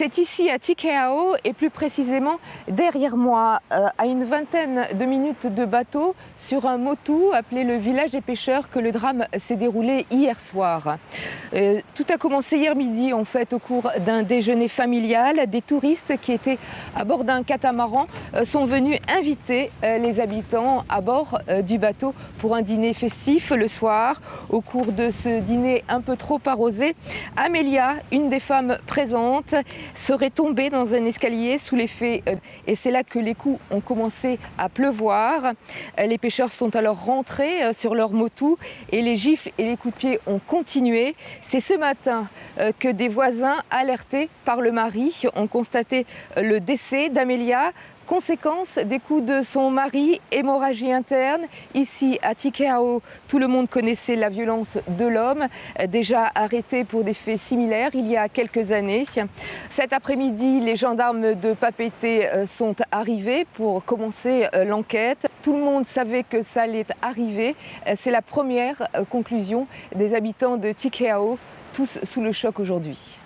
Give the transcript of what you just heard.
C'est ici à Tikehau et plus précisément derrière moi, à une vingtaine de minutes de bateau, sur un motu appelé le village des pêcheurs, que le drame s'est déroulé hier soir. Tout a commencé hier midi en fait au cours d'un déjeuner familial. Des touristes qui étaient à bord d'un catamaran sont venus inviter les habitants à bord du bateau pour un dîner festif le soir. Au cours de ce dîner un peu trop arrosé, Amelia, une des femmes présentes, serait tombée dans un escalier sous l'effet et c'est là que les coups ont commencé à pleuvoir. Les pêcheurs sont alors rentrés sur leur motu et les gifles et les coups de pied ont continué. C'est ce matin que des voisins alertés par le mari ont constaté le décès d'Amelia. Conséquence des coups de son mari, hémorragie interne. Ici à Tikehau, tout le monde connaissait la violence de l'homme, déjà arrêté pour des faits similaires il y a quelques années. Cet après-midi, les gendarmes de Papeete sont arrivés pour commencer l'enquête. Tout le monde savait que ça allait arriver. C'est la première conclusion des habitants de Tikehau, tous sous le choc aujourd'hui.